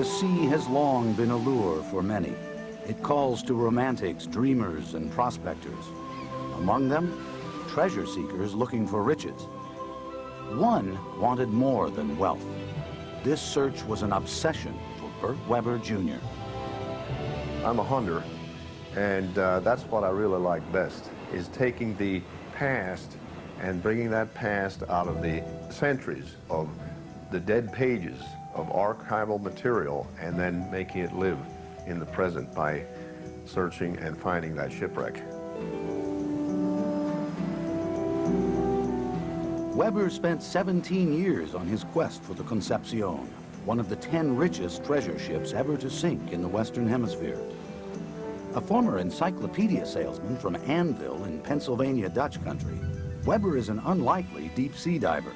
The sea has long been a lure for many. It calls to romantics, dreamers, and prospectors. Among them, treasure seekers looking for riches. One wanted more than wealth. This search was an obsession for Burt Webber, Jr. I'm a hunter, and that's what I really like best, is taking the past and bringing that past out of the centuries of the dead pages of archival material and then making it live in the present by searching and finding that shipwreck. Webber spent 17 years on his quest for the Concepcion, one of the 10 richest treasure ships ever to sink in the Western Hemisphere. A former encyclopedia salesman from Annville in Pennsylvania Dutch country, Webber is an unlikely deep-sea diver.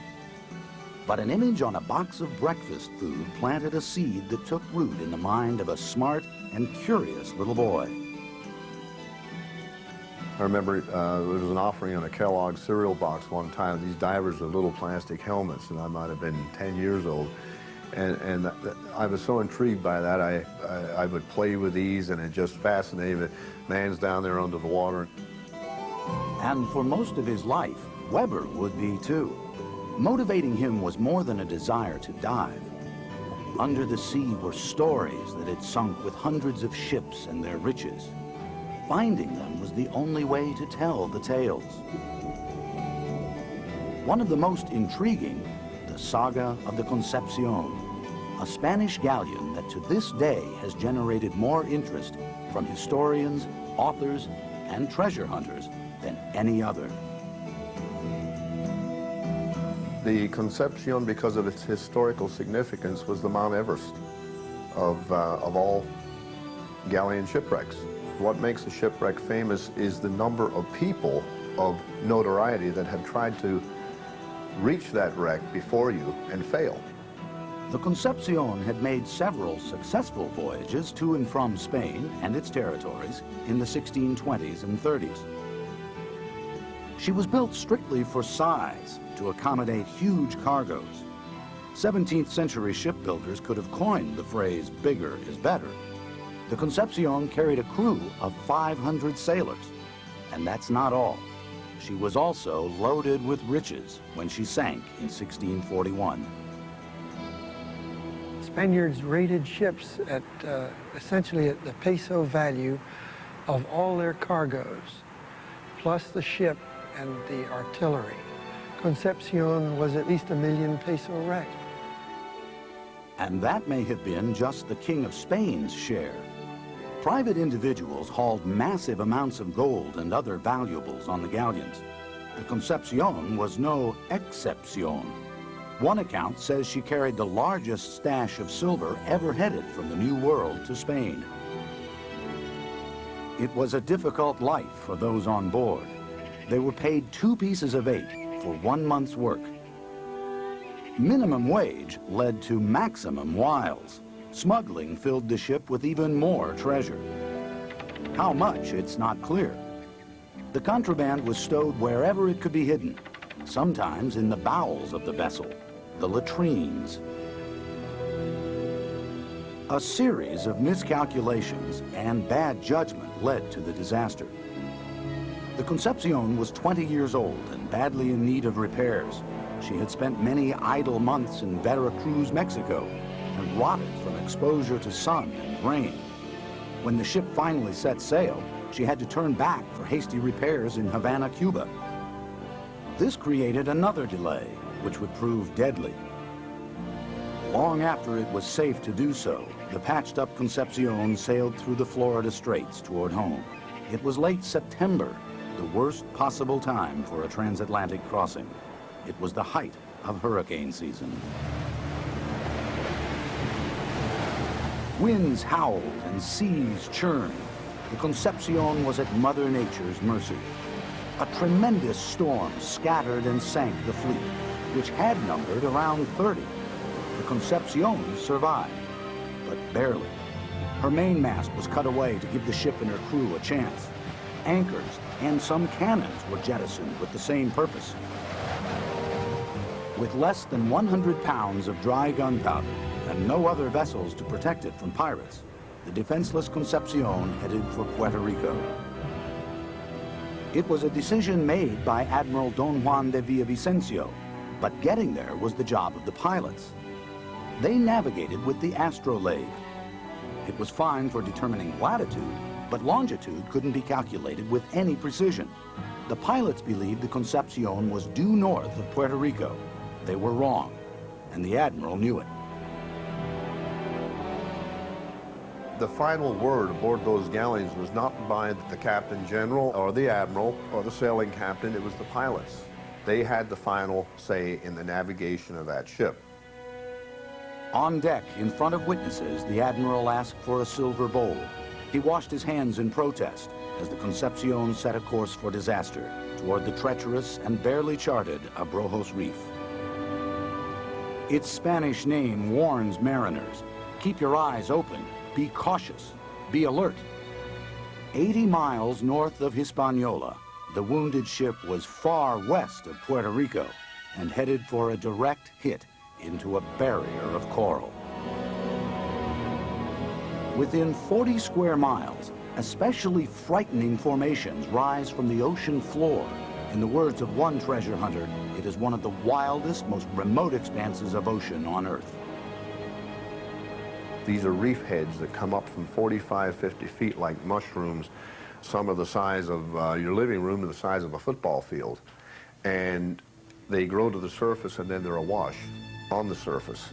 But an image on a box of breakfast food planted a seed that took root in the mind of a smart and curious little boy. I remember there was an offering on a Kellogg cereal box one time. These divers with little plastic helmets, and I might have been 10 years old. And I was so intrigued by that, I would play with these, and it just fascinated me. Man's down there under the water. And for most of his life, Webber would be too. Motivating him was more than a desire to dive. Under the sea were stories that had sunk with hundreds of ships and their riches. Finding them was the only way to tell the tales. One of the most intriguing, the saga of the Concepcion, a Spanish galleon that to this day has generated more interest from historians, authors, and treasure hunters than any other. The Concepcion, because of its historical significance, was the Mount Everest of all galleon shipwrecks. What makes a shipwreck famous is the number of people of notoriety that have tried to reach that wreck before you and fail. The Concepcion had made several successful voyages to and from Spain and its territories in the 1620s and 30s. She was built strictly for size to accommodate huge cargoes. 17th century shipbuilders could have coined the phrase, "bigger is better." The Concepcion carried a crew of 500 sailors, and that's not all. She was also loaded with riches when she sank in 1641. Spaniards rated ships at essentially at the peso value of all their cargoes, plus the ship and the artillery. Concepcion was at least $1 million peso wreck. And that may have been just the King of Spain's share. Private individuals hauled massive amounts of gold and other valuables on the galleons. The Concepcion was no exception. One account says she carried the largest stash of silver ever headed from the New World to Spain. It was a difficult life for those on board. They were paid 2 pieces of 8 for 1 month's work. Minimum wage led to maximum wiles. Smuggling filled the ship with even more treasure. How much, it's not clear. The contraband was stowed wherever it could be hidden, sometimes in the bowels of the vessel, the latrines. A series of miscalculations and bad judgment led to the disaster. The Concepcion was 20 years old and badly in need of repairs. She had spent many idle months in Veracruz, Mexico, and rotted from exposure to sun and rain. When the ship finally set sail, she had to turn back for hasty repairs in Havana, Cuba. This created another delay, which would prove deadly. Long after it was safe to do so, the patched-up Concepcion sailed through the Florida Straits toward home. It was late September, the worst possible time for a transatlantic crossing. It was the height of hurricane season. Winds howled and seas churned. The Concepcion was at Mother Nature's mercy. A tremendous storm scattered and sank the fleet, which had numbered around 30. The Concepcion survived, but barely. Her mainmast was cut away to give the ship and her crew a chance. Anchors and some cannons were jettisoned with the same purpose. With less than 100 pounds of dry gunpowder, and no other vessels to protect it from pirates, the defenseless Concepcion headed for Puerto Rico. It was a decision made by Admiral Don Juan de Villavicencio, but getting there was the job of the pilots. They navigated with the astrolabe. It was fine for determining latitude, but longitude couldn't be calculated with any precision. The pilots believed the Concepcion was due north of Puerto Rico. They were wrong, and the Admiral knew it. The final word aboard those galleons was not by the Captain General or the Admiral or the sailing captain, it was the pilots. They had the final say in the navigation of that ship. On deck, in front of witnesses, the Admiral asked for a silver bowl. He washed his hands in protest as the Concepcion set a course for disaster toward the treacherous and barely charted Abrojos Reef. Its Spanish name warns mariners, keep your eyes open, be cautious, be alert. 80 miles north of Hispaniola, the wounded ship was far west of Puerto Rico and headed for a direct hit into a barrier of coral. Within 40 square miles, especially frightening formations rise from the ocean floor. In the words of one treasure hunter, it is one of the wildest, most remote expanses of ocean on Earth. These are reef heads that come up from 45, 50 feet like mushrooms. Some are the size of your living room to the size of a football field. And they grow to the surface and then they're awash on the surface.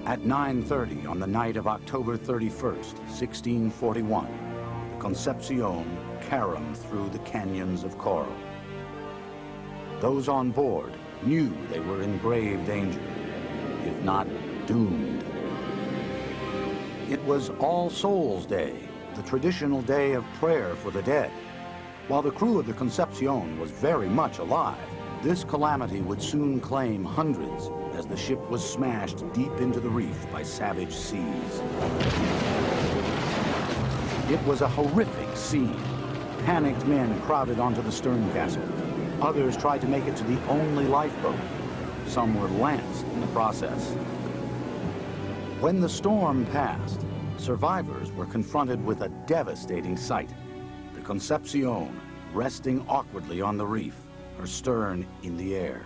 At 9:30 on the night of October 31st, 1641, the Concepcion caromed through the canyons of coral. Those on board knew they were in grave danger, if not doomed. It was All Souls Day, the traditional day of prayer for the dead. While the crew of the Concepcion was very much alive, this calamity would soon claim hundreds as the ship was smashed deep into the reef by savage seas. It was a horrific scene. Panicked men crowded onto the stern castle. Others tried to make it to the only lifeboat. Some were lanced in the process. When the storm passed, survivors were confronted with a devastating sight. The Concepcion resting awkwardly on the reef, her stern in the air.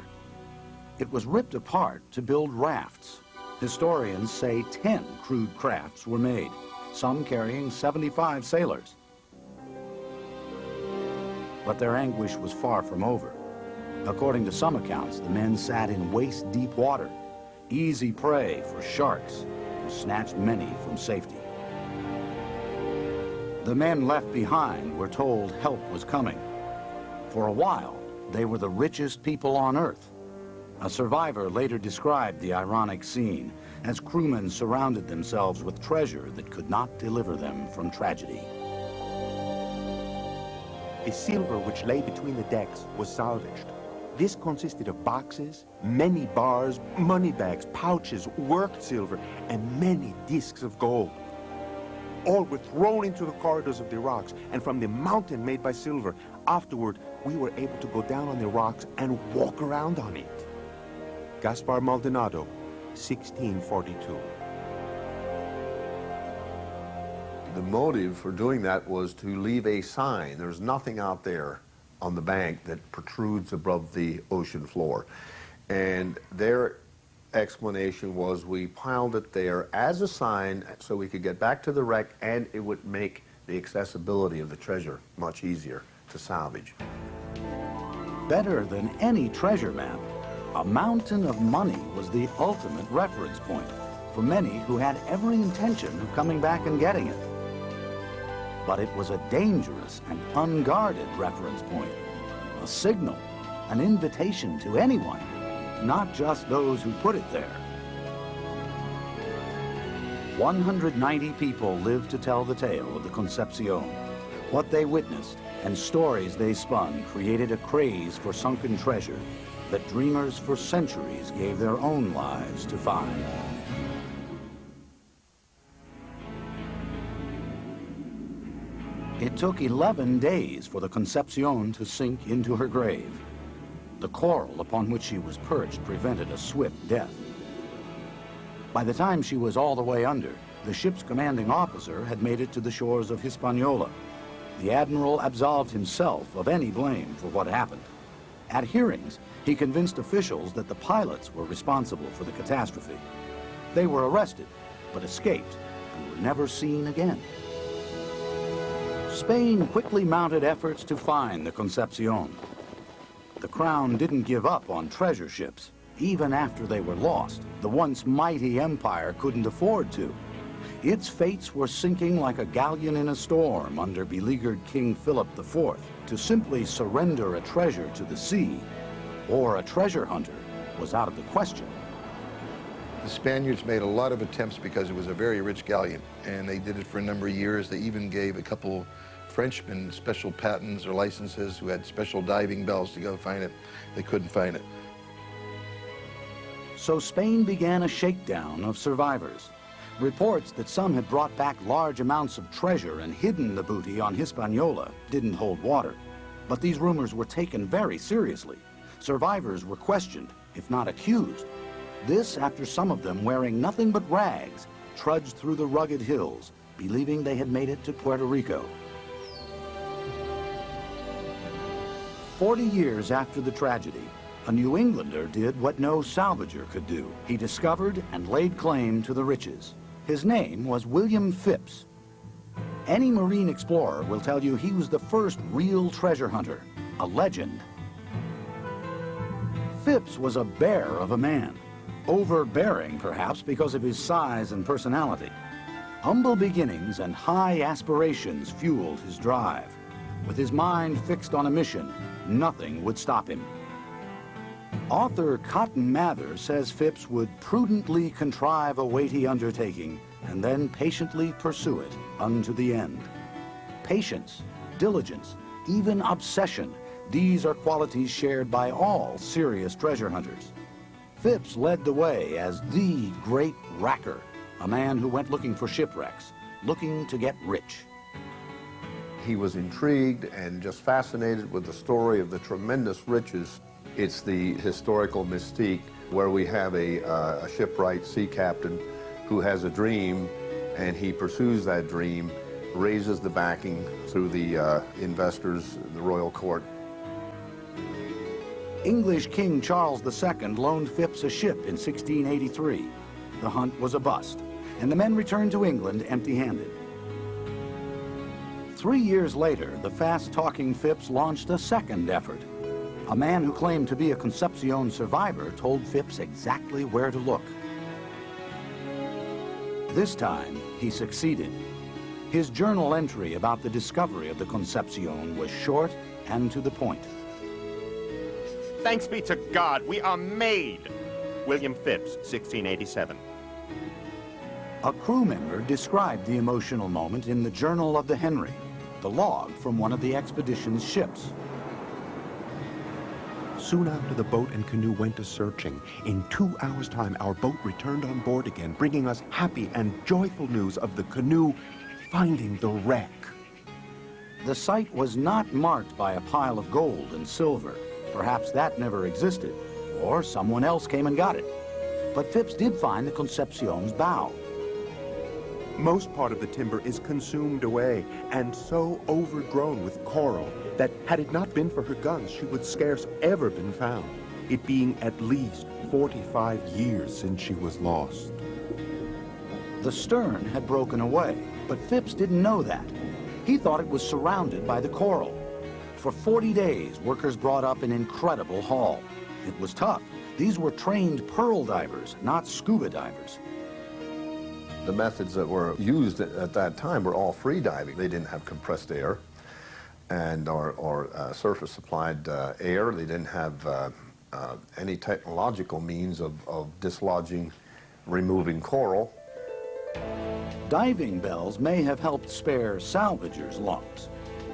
It was ripped apart to build rafts. Historians say 10 crude crafts were made, some carrying 75 sailors. But their anguish was far from over. According to some accounts, the men sat in waist-deep water, easy prey for sharks, who snatched many from safety. The men left behind were told help was coming. For a while, they were the richest people on Earth. A survivor later described the ironic scene as crewmen surrounded themselves with treasure that could not deliver them from tragedy. The silver which lay between the decks was salvaged. This consisted of boxes, many bars, money bags, pouches, worked silver, and many discs of gold. All were thrown into the corridors of the rocks and from the mountain made by silver. Afterward, we were able to go down on the rocks and walk around on it. Gaspar Maldonado, 1642. The motive for doing that was to leave a sign. There's nothing out there on the bank that protrudes above the ocean floor. And their explanation was we piled it there as a sign so we could get back to the wreck and it would make the accessibility of the treasure much easier to salvage. Better than any treasure map, a mountain of money was the ultimate reference point for many who had every intention of coming back and getting it. But it was a dangerous and unguarded reference point, a signal, an invitation to anyone, not just those who put it there. 190 people lived to tell the tale of the Concepcion. What they witnessed and stories they spun created a craze for sunken treasure that dreamers for centuries gave their own lives to find. It took 11 days for the Concepcion to sink into her grave. The coral upon which she was perched prevented a swift death. By the time she was all the way under, the ship's commanding officer had made it to the shores of Hispaniola. The admiral absolved himself of any blame for what happened. At hearings, he convinced officials that the pilots were responsible for the catastrophe. They were arrested, but escaped and were never seen again. Spain quickly mounted efforts to find the Concepcion. The Crown didn't give up on treasure ships. Even after they were lost, the once mighty empire couldn't afford to. Its fates were sinking like a galleon in a storm under beleaguered King Philip IV. To simply surrender a treasure to the sea, or a treasure hunter, was out of the question. The Spaniards made a lot of attempts because it was a very rich galleon, and they did it for a number of years. They even gave a couple Frenchmen special patents or licenses who had special diving bells to go find it. They couldn't find it. So Spain began a shakedown of survivors. Reports that some had brought back large amounts of treasure and hidden the booty on Hispaniola didn't hold water. But these rumors were taken very seriously. Survivors were questioned, if not accused. This after some of them, wearing nothing but rags, trudged through the rugged hills, believing they had made it to Puerto Rico. 40 years after the tragedy, a New Englander did what no salvager could do. He discovered and laid claim to the riches. His name was William Phipps. Any marine explorer will tell you he was the first real treasure hunter, a legend. Phipps was a bear of a man, overbearing perhaps because of his size and personality. Humble beginnings and high aspirations fueled his drive. With his mind fixed on a mission, nothing would stop him. Author Cotton Mather says Phipps would prudently contrive a weighty undertaking and then patiently pursue it unto the end. Patience, diligence, even obsession, these are qualities shared by all serious treasure hunters. Phipps led the way as the great wrecker, a man who went looking for shipwrecks, looking to get rich. He was intrigued and just fascinated with the story of the tremendous riches. It's the historical mystique where we have a shipwright sea captain who has a dream, and he pursues that dream, raises the backing through the investors, the royal court. English King Charles II loaned Phipps a ship in 1683. The hunt was a bust, and the men returned to England empty-handed. 3 years later, the fast-talking Phipps launched a second effort. A man who claimed to be a Concepcion survivor told Phipps exactly where to look. This time, he succeeded. His journal entry about the discovery of the Concepcion was short and to the point. Thanks be to God, we are made. William Phipps, 1687. A crew member described the emotional moment in the Journal of the Henry, the log from one of the expedition's ships. Soon after the boat and canoe went a-searching, in 2 hours' time, our boat returned on board again, bringing us happy and joyful news of the canoe finding the wreck. The site was not marked by a pile of gold and silver. Perhaps that never existed, or someone else came and got it. But Phipps did find the Concepcion's bow. Most part of the timber is consumed away, and so overgrown with coral that had it not been for her guns, she would scarce ever been found, it being at least 45 years since she was lost. The stern had broken away, but Phipps didn't know that. He thought it was surrounded by the coral. For 40 days, workers brought up an incredible haul. It was tough. These were trained pearl divers, not scuba divers. The methods that were used at that time were all free diving. They didn't have compressed air or surface supplied air. They didn't have any technological means of dislodging, removing coral. Diving bells may have helped spare salvagers' lungs.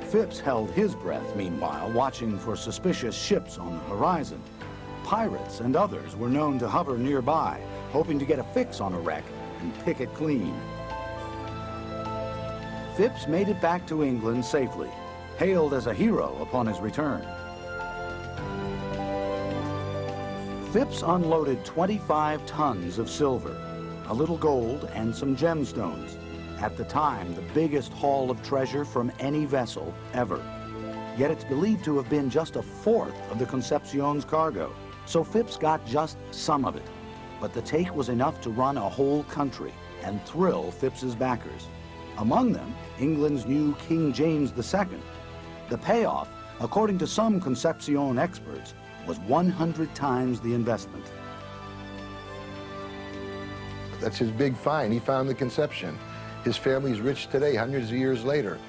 Phipps held his breath, meanwhile, watching for suspicious ships on the horizon. Pirates and others were known to hover nearby, hoping to get a fix on a wreck and pick it clean. Phipps made it back to England safely, hailed as a hero upon his return. Phipps unloaded 25 tons of silver. a little gold, and some gemstones. At the time, the biggest haul of treasure from any vessel ever. Yet it's believed to have been just a fourth of the Concepcion's cargo. So Phipps got just some of it. But the take was enough to run a whole country and thrill Phipps's backers. Among them, England's new King James II. The payoff, according to some Concepcion experts, was 100 times the investment. That's his big find. He found the Concepcion. His family's rich today, hundreds of years later.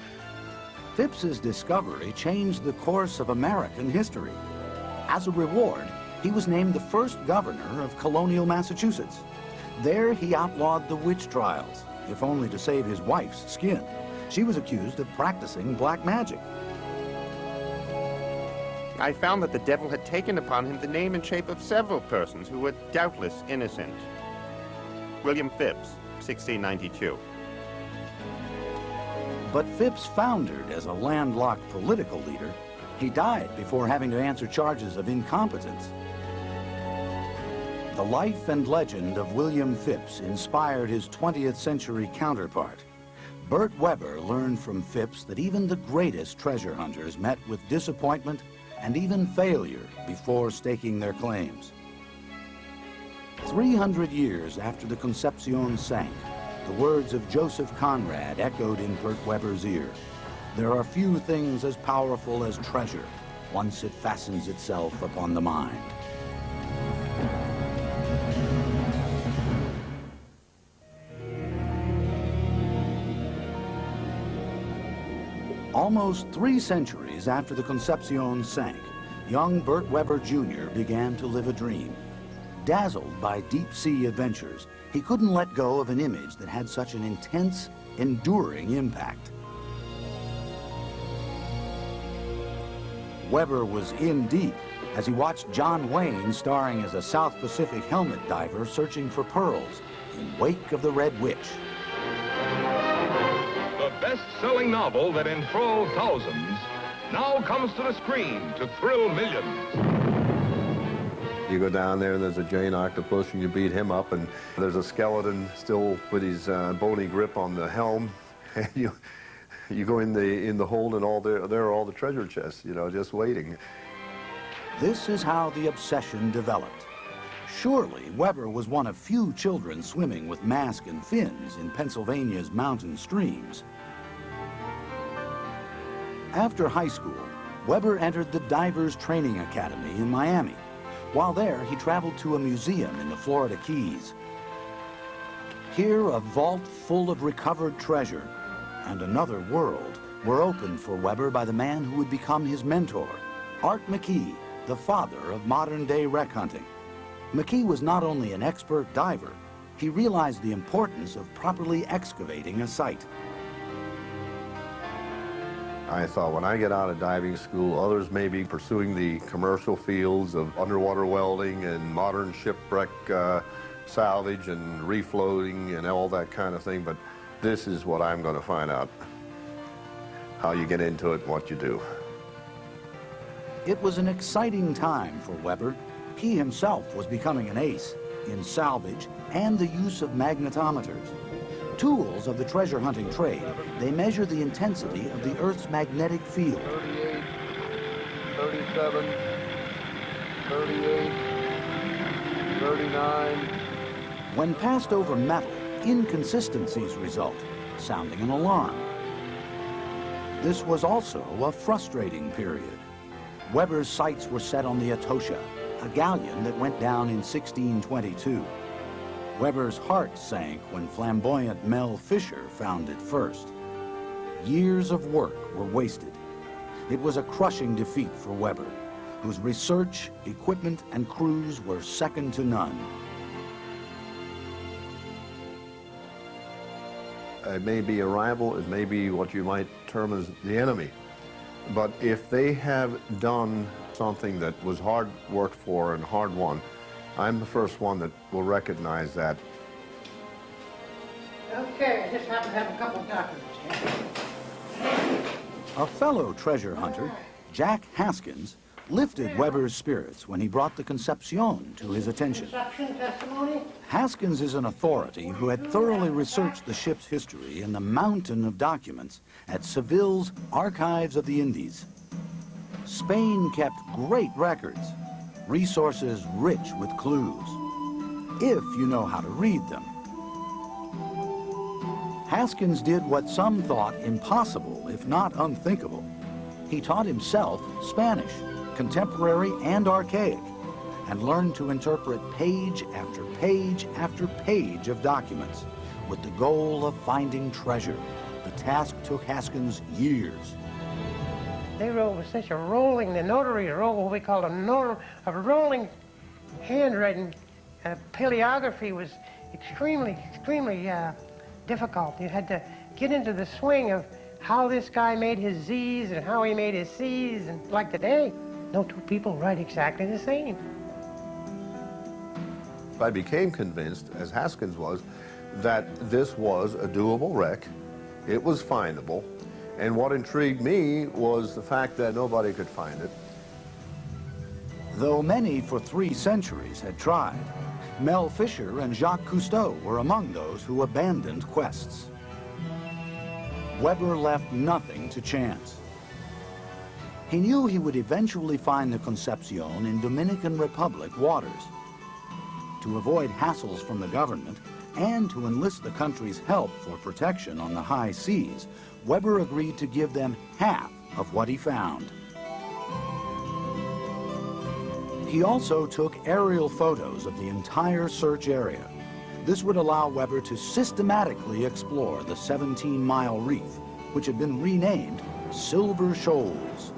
Phipps's discovery changed the course of American history. As a reward, he was named the first governor of colonial Massachusetts. There he outlawed the witch trials, if only to save his wife's skin. She was accused of practicing black magic. I found that the devil had taken upon him the name and shape of several persons who were doubtless innocent. William Phipps, 1692. But Phipps foundered as a landlocked political leader. He died before having to answer charges of incompetence. The life and legend of William Phipps inspired his 20th century counterpart. Burt Webber learned from Phipps that even the greatest treasure hunters met with disappointment and even failure before staking their claims. 300 years after the Concepcion sank, the words of Joseph Conrad echoed in Burt Webber's ear. There are few things as powerful as treasure once it fastens itself upon the mind. Almost 3 centuries after the Concepcion sank, young Burt Webber Jr. began to live a dream. Dazzled by deep-sea adventures, he couldn't let go of an image that had such an intense, enduring impact. Webber was in deep as he watched John Wayne starring as a South Pacific helmet diver searching for pearls in Wake of the Red Witch. The best-selling novel that enthralled thousands now comes to the screen to thrill millions. You go down there and there's a giant octopus and you beat him up, and there's a skeleton still with his bony grip on the helm. And you go in the hold, and there are all the treasure chests, you know, just waiting. This is how the obsession developed. Surely Webber was one of few children swimming with mask and fins in Pennsylvania's mountain streams. After high school, Webber entered the Divers Training Academy in Miami. While there, he traveled to a museum in the Florida Keys. Here, a vault full of recovered treasure and another world were opened for Webber by the man who would become his mentor, Art McKee, the father of modern-day wreck hunting. McKee was not only an expert diver, he realized the importance of properly excavating a site. I thought, when I get out of diving school, others may be pursuing the commercial fields of underwater welding and modern shipwreck salvage and refloating and all that kind of thing, but this is what I'm going to find out, how you get into it and what you do. It was an exciting time for Webber. He himself was becoming an ace in salvage and the use of magnetometers. Tools of the treasure hunting trade, they measure the intensity of the Earth's magnetic field. 38, 37, 38, 39. When passed over metal, inconsistencies result, sounding an alarm. This was also a frustrating period. Webber's sights were set on the Etosha, a galleon that went down in 1622. Webber's heart sank when flamboyant Mel Fisher found it first. Years of work were wasted. It was a crushing defeat for Webber, whose research, equipment, and crews were second to none. It may be a rival, it may be what you might term as the enemy, but if they have done something that was hard worked for and hard won, I'm the first one that will recognize that. Okay, I just happen to have a couple of documents here. A fellow treasure hunter, Jacques Haskins, lifted Webber's spirits when he brought the Concepcion to his attention. Conception testimony? Haskins is an authority who had thoroughly researched the ship's history in the mountain of documents at Seville's Archives of the Indies. Spain kept great records, resources rich with clues, if you know how to read them. Haskins did what some thought impossible, if not unthinkable. He taught himself Spanish, contemporary and archaic, and learned to interpret page after page after page of documents with the goal of finding treasure. The task took Haskins years. They wrote with such a rolling, the notary wrote what we call a rolling handwriting. Paleography was extremely difficult. You had to get into the swing of how this guy made his Z's and how he made his C's, and like today, no two people write exactly the same. I became convinced, as Haskins was, that this was a doable wreck. It was findable. And what intrigued me was the fact that nobody could find it. Though many for 3 centuries had tried, Mel Fisher and Jacques Cousteau were among those who abandoned quests. Webber left nothing to chance. He knew he would eventually find the Concepcion in Dominican Republic waters. To avoid hassles from the government and to enlist the country's help for protection on the high seas, Webber agreed to give them half of what he found. He also took aerial photos of the entire search area. This would allow Webber to systematically explore the 17-mile reef, which had been renamed Silver Shoals.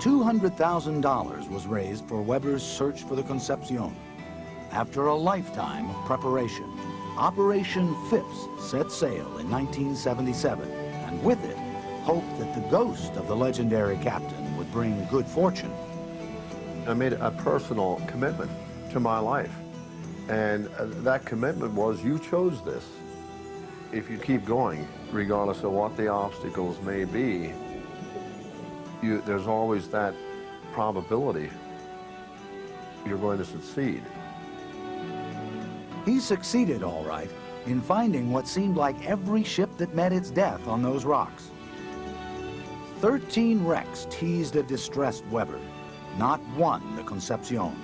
$200,000 was raised for Webber's search for the Concepcion. After a lifetime of preparation, Operation Phipps set sail in 1977, and with it, hoped that the ghost of the legendary captain would bring good fortune. I made a personal commitment to my life, and that commitment was, you chose this. If you keep going, regardless of what the obstacles may be, there's always that probability you're going to succeed. He succeeded, all right, in finding what seemed like every ship that met its death on those rocks. 13 wrecks teased a distressed Webber, not one the Concepcion.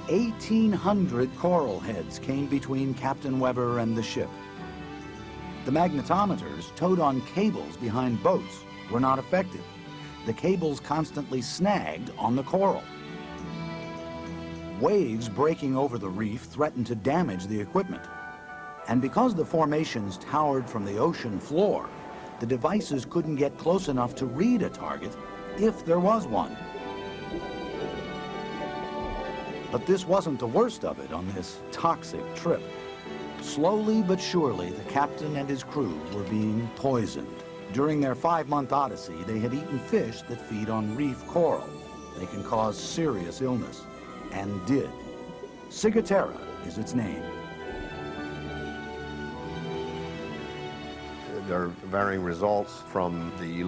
1,800 coral heads came between Captain Webber and the ship. The magnetometers, towed on cables behind boats, were not effective. The cables constantly snagged on the coral. Waves breaking over the reef threatened to damage the equipment. And because the formations towered from the ocean floor, the devices couldn't get close enough to read a target, if there was one. But this wasn't the worst of it on this toxic trip. Slowly but surely, the captain and his crew were being poisoned. During their 5-month odyssey, they had eaten fish that feed on reef coral. They can cause serious illness, and did. Ciguatera is its name. There are varying results from the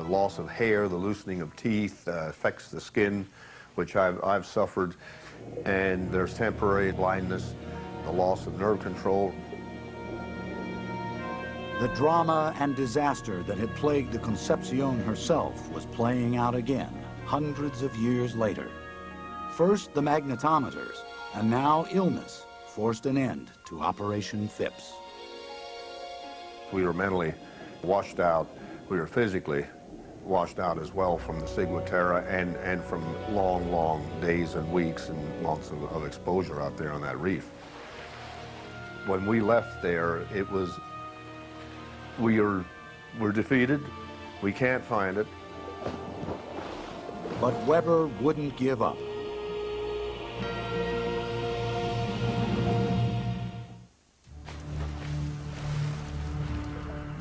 loss of hair, the loosening of teeth, affects the skin, which I've suffered, and there's temporary blindness, the loss of nerve control. The drama and disaster that had plagued the Concepcion herself was playing out again, hundreds of years later. First the magnetometers, and now illness forced an end to Operation Phipps. We were mentally washed out. We were physically washed out as well from the Ciguatera and from long, long days and weeks and months of exposure out there on that reef. When we left there, it was, we're defeated. We can't find it. But Webber wouldn't give up.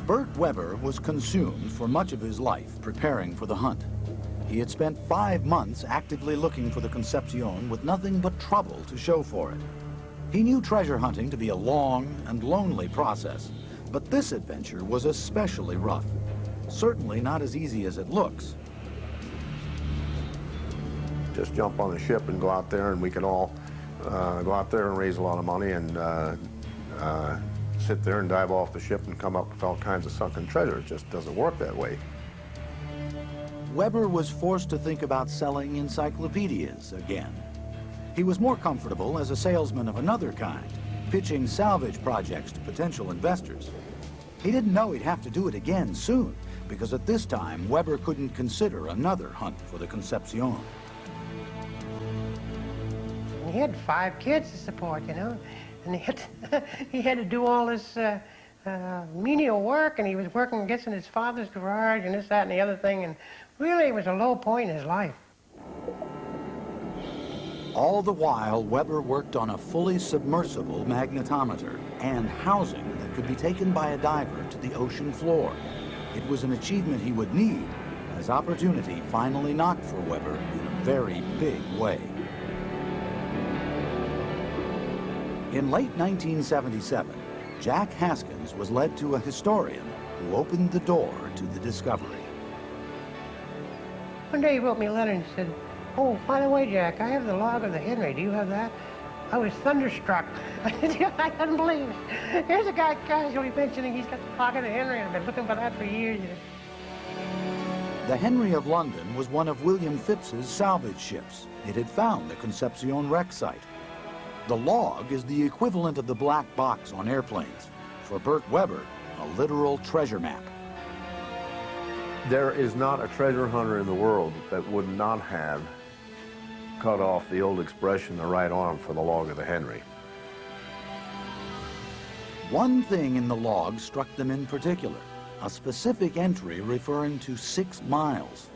Burt Webber was consumed for much of his life preparing for the hunt. He had spent 5 months actively looking for the Concepcion with nothing but trouble to show for it. He knew treasure hunting to be a long and lonely process, but this adventure was especially rough. Certainly not as easy as it looks, just jump on a ship and go out there, and we could all go out there and raise a lot of money and sit there and dive off the ship and come up with all kinds of sunken treasure. It just doesn't work that way. Webber was forced to think about selling encyclopedias again. He was more comfortable as a salesman of another kind, pitching salvage projects to potential investors. He didn't know he'd have to do it again soon, because at this time, Webber couldn't consider another hunt for the Concepcion. He had 5 kids to support, you know, and he had to do all this menial work, and he was working, I guess, in his father's garage and this, that, and the other thing, and really it was a low point in his life. All the while, Webber worked on a fully submersible magnetometer and housing that could be taken by a diver to the ocean floor. It was an achievement he would need as opportunity finally knocked for Webber in a very big way. In late 1977, Jack Haskins was led to a historian who opened the door to the discovery. One day he wrote me a letter and said, "Oh, by the way, Jack, I have the log of the Henry. Do you have that?" I was thunderstruck. I couldn't believe it. Here's a guy casually mentioning he's got the log of the Henry, and I've been looking for that for years. The Henry of London was one of William Phipps's salvage ships. It had found the Concepcion wreck site. The log is the equivalent of the black box on airplanes. For Burt Webber, a literal treasure map. There is not a treasure hunter in the world that would not have cut off the old expression, the right arm for the log of the Henry. One thing in the log struck them in particular, a specific entry referring to 6 miles.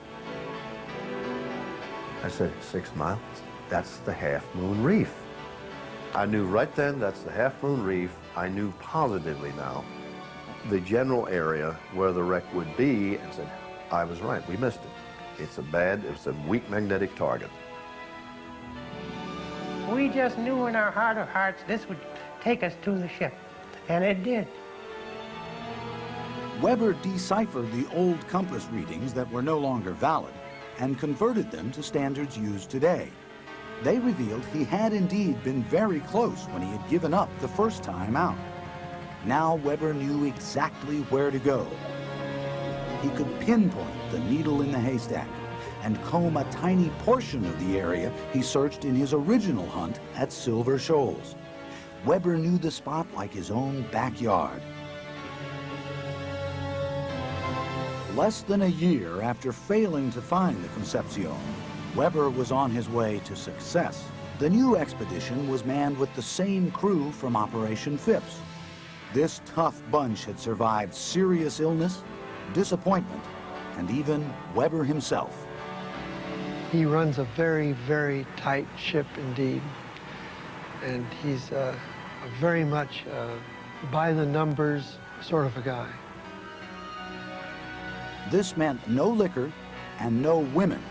I said, 6 miles? That's the Half Moon Reef. I knew right then that's the Half Moon Reef. I knew positively now the general area where the wreck would be, and said, I was right, we missed it. It's a weak magnetic target. We just knew in our heart of hearts this would take us to the ship, and it did. Webber deciphered the old compass readings that were no longer valid and converted them to standards used today. They revealed he had indeed been very close when he had given up the first time out. Now Webber knew exactly where to go. He could pinpoint the needle in the haystack and comb a tiny portion of the area he searched in his original hunt at Silver Shoals. Webber knew the spot like his own backyard. Less than a year after failing to find the Concepcion, Webber was on his way to success. The new expedition was manned with the same crew from Operation Phipps. This tough bunch had survived serious illness, disappointment, and even Webber himself. He runs a very, very tight ship indeed. And he's very much by the numbers sort of a guy. This meant no liquor and no women.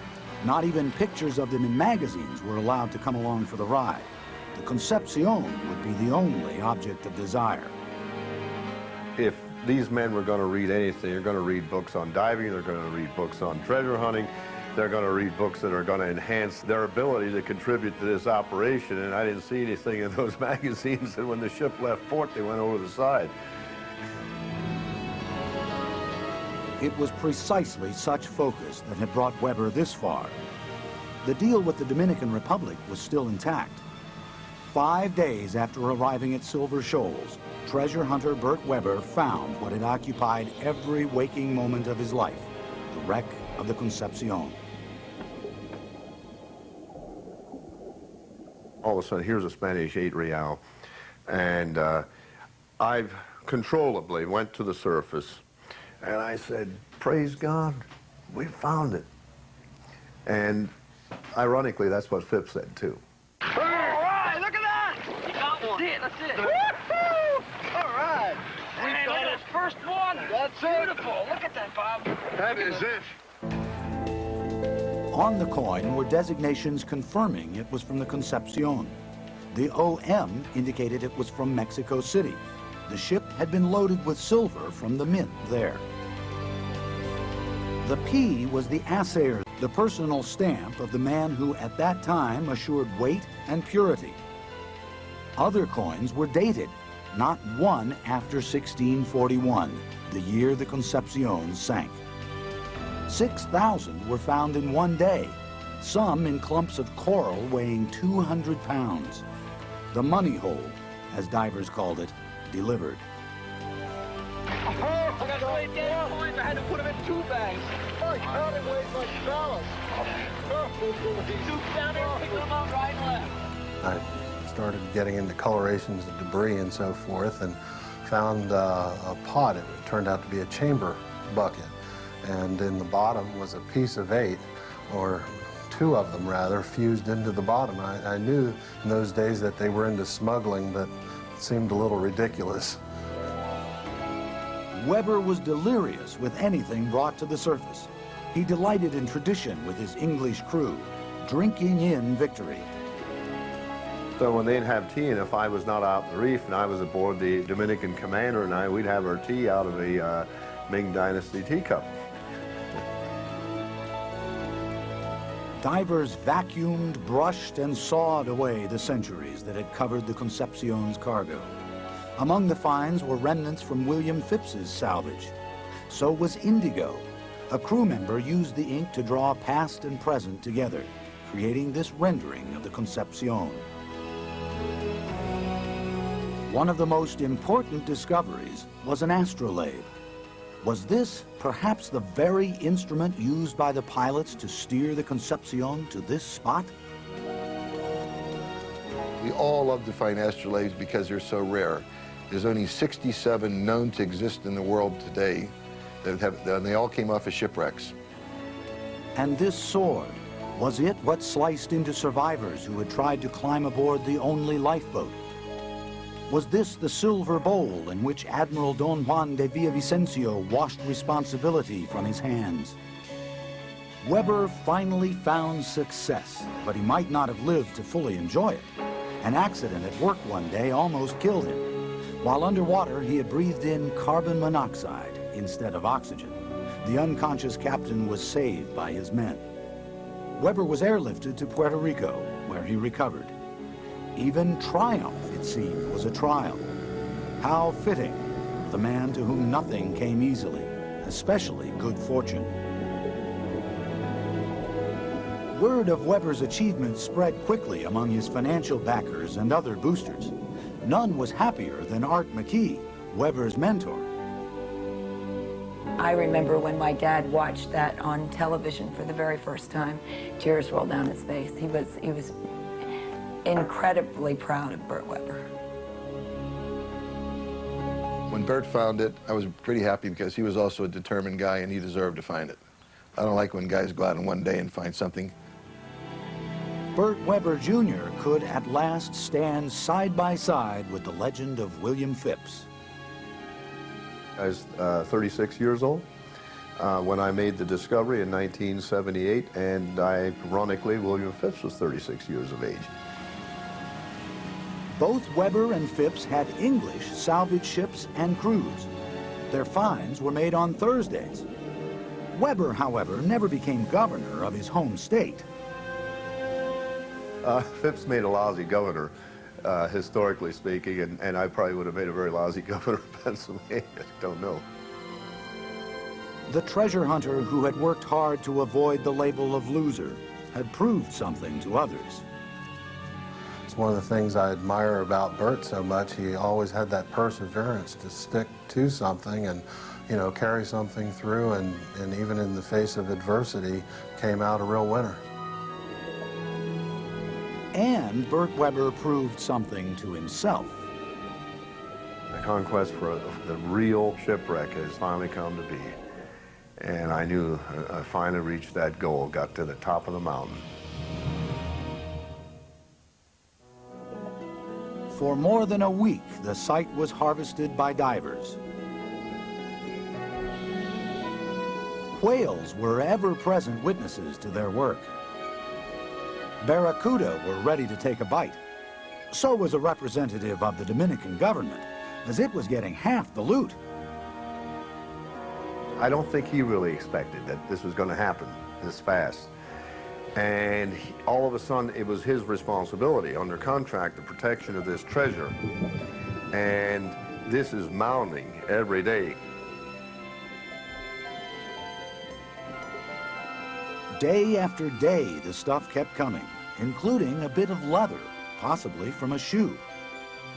Not even pictures of them in magazines were allowed to come along for the ride. The Concepcion would be the only object of desire. If these men were going to read anything, they're going to read books on diving, they're going to read books on treasure hunting, they're going to read books that are going to enhance their ability to contribute to this operation, and I didn't see anything in those magazines, and when the ship left port, they went over the side. It was precisely such focus that had brought Webber this far. The deal with the Dominican Republic was still intact. 5 days after arriving at Silver Shoals, treasure hunter Burt Webber found what had occupied every waking moment of his life, the wreck of the Concepcion. All of a sudden, here's a Spanish 8 real, and I controllably went to the surface, and I said, praise God, we found it. And ironically, that's what Phipps said too. All right, look at that! You got one. That's it. Woo-hoo! All right. Hey, look at this first one. That's beautiful. Look at that, Bob. That is it. On the coin were designations confirming it was from the Concepcion. The OM indicated it was from Mexico City. The ship had been loaded with silver from the mint there. The P was the assayer. the personal stamp of the man who at that time assured weight and purity. Other coins were dated, not one after 1641, the year the Concepcion sank. 6,000 were found in one day, some in clumps of coral weighing 200 pounds. The money hold, as divers called it, delivered. Oh, I got so many damn coins, I had to put them in 2 bags. I counted weighs like dollars. Scoop down there and pick them up right and left. I started getting into colorations of debris and so forth, and found a pot. It turned out to be a chamber bucket. And in the bottom was a piece of 8, or 2 of them rather, fused into the bottom. I knew in those days that they were into smuggling, but it seemed a little ridiculous. Webber was delirious with anything brought to the surface. He delighted in tradition with his English crew, drinking in victory. So when they'd have tea, and if I was not out on the reef and I was aboard the Dominican commander and we'd have our tea out of a Ming Dynasty teacup. Divers vacuumed, brushed, and sawed away the centuries that had covered the Concepcion's cargo. Among the finds were remnants from William Phipps's salvage. So was indigo. A crew member used the ink to draw past and present together, creating this rendering of the Concepcion. One of the most important discoveries was an astrolabe. Was this perhaps the very instrument used by the pilots to steer the Concepcion to this spot? We all love to find astrolabes because they're so rare. There's only 67 known to exist in the world today, and they all came off of shipwrecks. And this sword, was it what sliced into survivors who had tried to climb aboard the only lifeboat? Was this the silver bowl in which Admiral Don Juan de Villavicencio washed responsibility from his hands? Webber finally found success, but he might not have lived to fully enjoy it. An accident at work one day almost killed him. While underwater, he had breathed in carbon monoxide instead of oxygen. The unconscious captain was saved by his men. Webber was airlifted to Puerto Rico, where he recovered. Even triumph, it seemed, was a trial. How fitting, the man to whom nothing came easily, especially good fortune. Word of Webber's achievements spread quickly among his financial backers and other boosters. None was happier than Art McKee, Webber's mentor. I remember when my dad watched that on television for the very first time, tears rolled down his face. He was incredibly proud of Burt Webber. When Burt found it, I was pretty happy because he was also a determined guy and he deserved to find it. I don't like when guys go out in one day and find something. Burt Webber Jr. could at last stand side by side with the legend of William Phipps. I was 36 years old when I made the discovery in 1978, and ironically, William Phipps was 36 years of age. Both Webber and Phipps had English salvage ships and crews. Their finds were made on Thursdays. Webber, however, never became governor of his home state. Phipps made a lousy governor, historically speaking, and I probably would have made a very lousy governor of Pennsylvania. I don't know. The treasure hunter who had worked hard to avoid the label of loser had proved something to others. It's one of the things I admire about Burt so much. He always had that perseverance to stick to something and, you know, carry something through, and even in the face of adversity, came out a real winner. And Burt Webber proved something to himself. The conquest for the real shipwreck has finally come to be. And I knew I finally reached that goal, got to the top of the mountain. For more than a week, the site was harvested by divers. Whales were ever-present witnesses to their work. Barracuda were ready to take a bite. So was a representative of the Dominican government, as it was getting half the loot. I don't think he really expected that this was going to happen. this fast. And all of a sudden, it was his responsibility under contract, the protection of this treasure. And this is mounting every day. Day after day, the stuff kept coming, including a bit of leather, possibly from a shoe.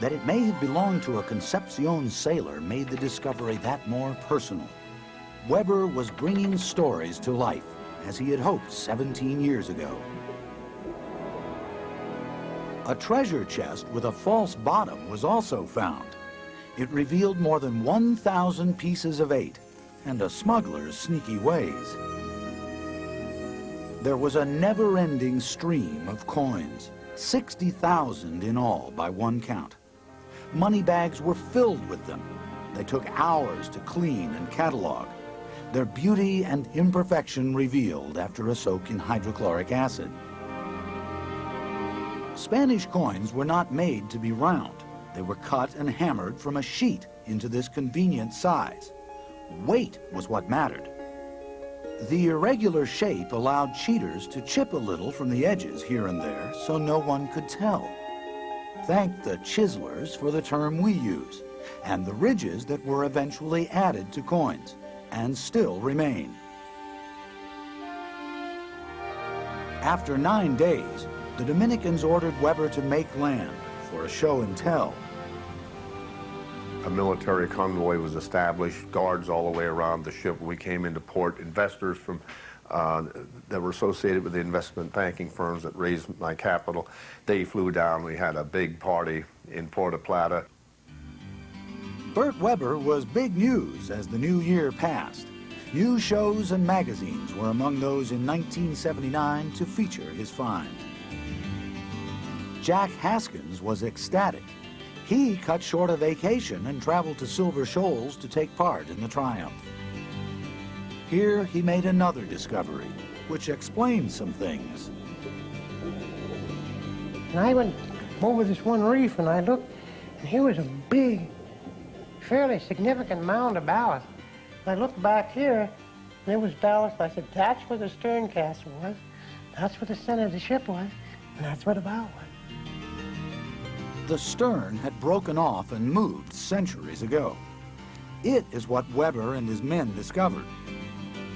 That it may have belonged to a Concepcion sailor made the discovery that more personal. Webber was bringing stories to life, as he had hoped 17 years ago. A treasure chest with a false bottom was also found. It revealed more than 1,000 pieces of 8 and a smuggler's sneaky ways. There was a never-ending stream of coins, 60,000 in all by one count. Money bags were filled with them. They took hours to clean and catalog. Their beauty and imperfection revealed after a soak in hydrochloric acid. Spanish coins were not made to be round. They were cut and hammered from a sheet into this convenient size. Weight was what mattered. The irregular shape allowed cheaters to chip a little from the edges here and there so no one could tell. Thank the chiselers for the term we use, and the ridges that were eventually added to coins, and still remain. After 9 days, the Dominicans ordered Webber to make land for a show and tell. A military convoy was established, guards all the way around the ship. We came into port, investors from that were associated with the investment banking firms that raised my capital. They flew down. We had a big party in Puerto Plata. Burt Webber was big news as the new year passed. News shows and magazines were among those in 1979 to feature his find. Jacques Haskins was ecstatic. He cut short a vacation and traveled to Silver Shoals to take part in the triumph. Here he made another discovery, which explained some things. And I went over this one reef and I looked, and here was a big, fairly significant mound of ballast. And I looked back here, and there was ballast. I said, that's where the stern castle was, that's where the center of the ship was, and that's where the bow was. The stern had broken off and moved centuries ago. It is what Webber and his men discovered.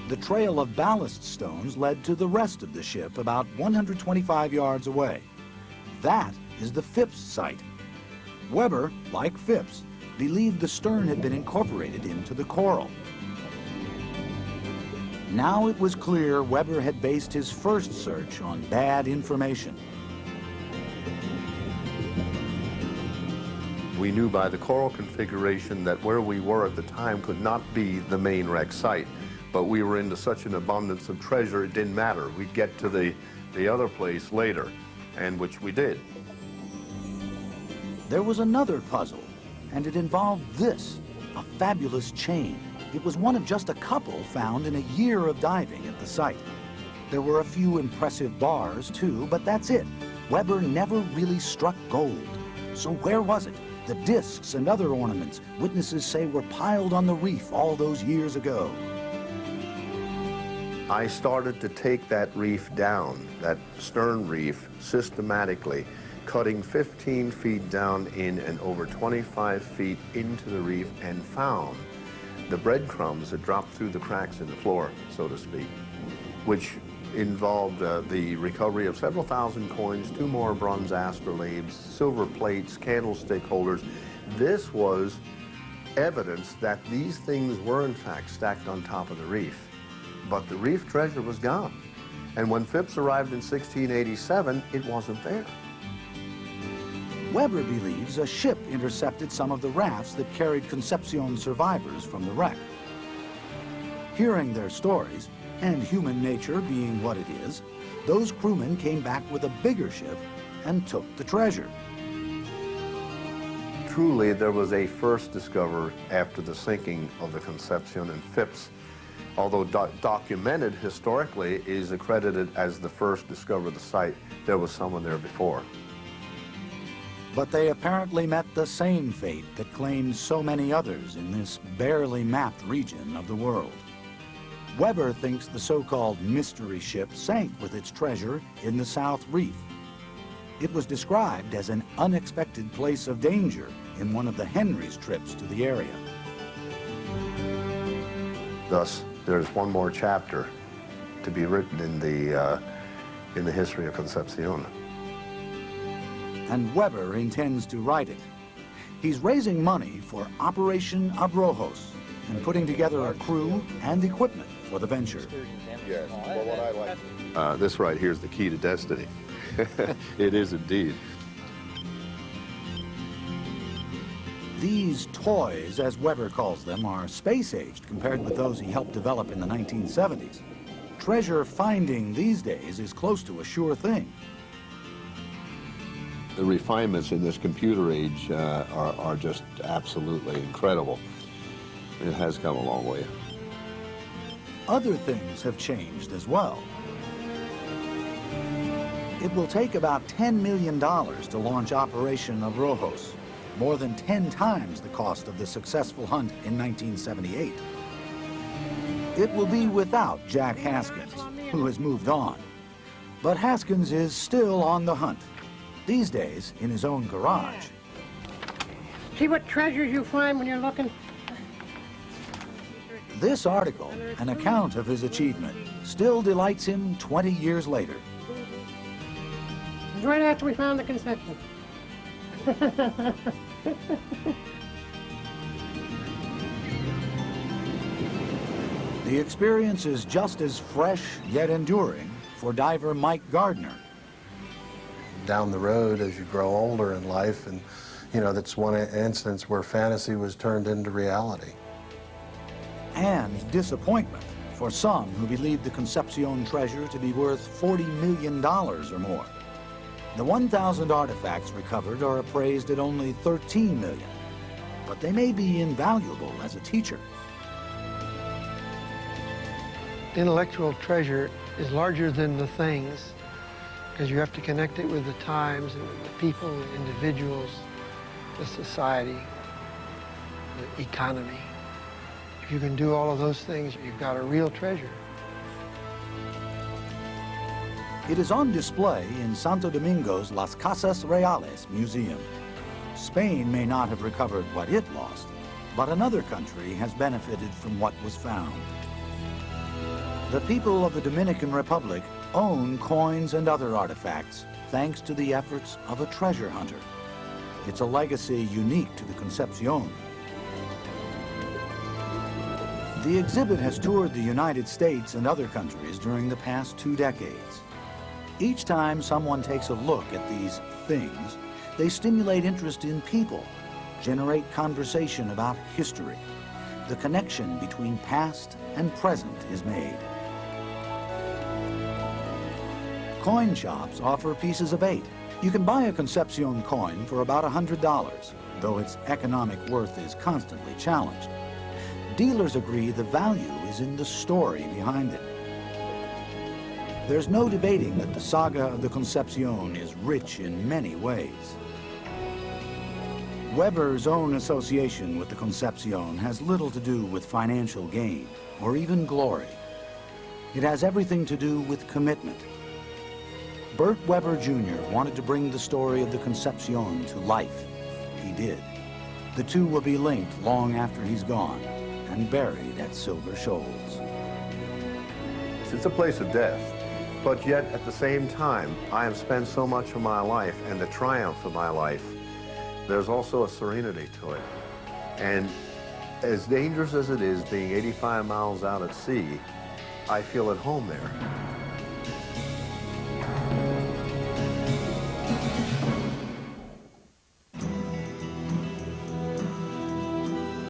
The trail of ballast stones led to the rest of the ship about 125 yards away. That is the Phipps site. Webber, like Phipps, believed the stern had been incorporated into the coral. Now it was clear Webber had based his first search on bad information. We knew by the coral configuration that where we were at the time could not be the main wreck site. But we were into such an abundance of treasure, it didn't matter. We'd get to the other place later, and which we did. There was another puzzle, and it involved this, a fabulous chain. It was one of just a couple found in a year of diving at the site. There were a few impressive bars, too, but that's it. Webber never really struck gold. So where was it? The discs and other ornaments witnesses say were piled on the reef all those years ago. I started to take that reef down, that stern reef, systematically, cutting 15 feet down in and over 25 feet into the reef, and found the breadcrumbs that dropped through the cracks in the floor, so to speak, which involved the recovery of several thousand coins, 2 more bronze astrolabes, silver plates, candlestick holders. This was evidence that these things were in fact stacked on top of the reef. But the reef treasure was gone. And when Phipps arrived in 1687, it wasn't there. Webber believes a ship intercepted some of the rafts that carried Concepcion survivors from the wreck. Hearing their stories, and human nature being what it is, those crewmen came back with a bigger ship and took the treasure. Truly, there was a first discoverer after the sinking of the Concepcion, and Phipps, although documented historically, is accredited as the first discoverer of the site. There was someone there before. But they apparently met the same fate that claimed so many others in this barely mapped region of the world. Webber thinks the so-called mystery ship sank with its treasure in the South Reef. It was described as an unexpected place of danger in one of the Henry's trips to the area. Thus, there's one more chapter to be written in the history of Concepcion. And Webber intends to write it. He's raising money for Operation Abrojos and putting together a crew and equipment for the venture. Yes, well, what I like. This right here is the key to destiny. It is indeed. These toys, as Webber calls them, are space-aged compared with those he helped develop in the 1970s. Treasure finding these days is close to a sure thing. The refinements in this computer age are just absolutely incredible. It has come a long way. Other things have changed as well. It will take about $10 million to launch Operation Abrojos, more than 10 times the cost of the successful hunt in 1978. It will be without Jack Haskins, who has moved on. But Haskins is still on the hunt, these days in his own garage. See what treasures you find when you're looking? This article, an account of his achievement, still delights him 20 years later. Right after we found the Concepcion. The experience is just as fresh yet enduring for diver Mike Gardner. Down the road, as you grow older in life, and you know, that's one instance where fantasy was turned into reality. And disappointment for some who believed the Concepcion treasure to be worth $40 million or more. The 1,000 artifacts recovered are appraised at only $13 million, but they may be invaluable as a teacher. Intellectual treasure is larger than the things, because you have to connect it with the times and with the people, the individuals, the society, the economy. If you can do all of those things, you've got a real treasure. It is on display in Santo Domingo's Las Casas Reales Museum. Spain may not have recovered what it lost, but another country has benefited from what was found. The people of the Dominican Republic own coins and other artifacts thanks to the efforts of a treasure hunter. It's a legacy unique to the Concepcion. The exhibit has toured the United States and other countries during the past 2 decades. Each time someone takes a look at these things, they stimulate interest in people, generate conversation about history. The connection between past and present is made. Coin shops offer pieces of 8. You can buy a Concepcion coin for about $100, though its economic worth is constantly challenged. Dealers agree the value is in the story behind it. There's no debating that the saga of the Concepcion is rich in many ways. Webber's own association with the Concepcion has little to do with financial gain or even glory. It has everything to do with commitment. Burt Webber Jr. wanted to bring the story of the Concepcion to life. He did. The two will be linked long after he's gone and buried at Silver Shoals. It's a place of death. But yet, at the same time, I have spent so much of my life and the triumph of my life, there's also a serenity to it. And as dangerous as it is being 85 miles out at sea, I feel at home there.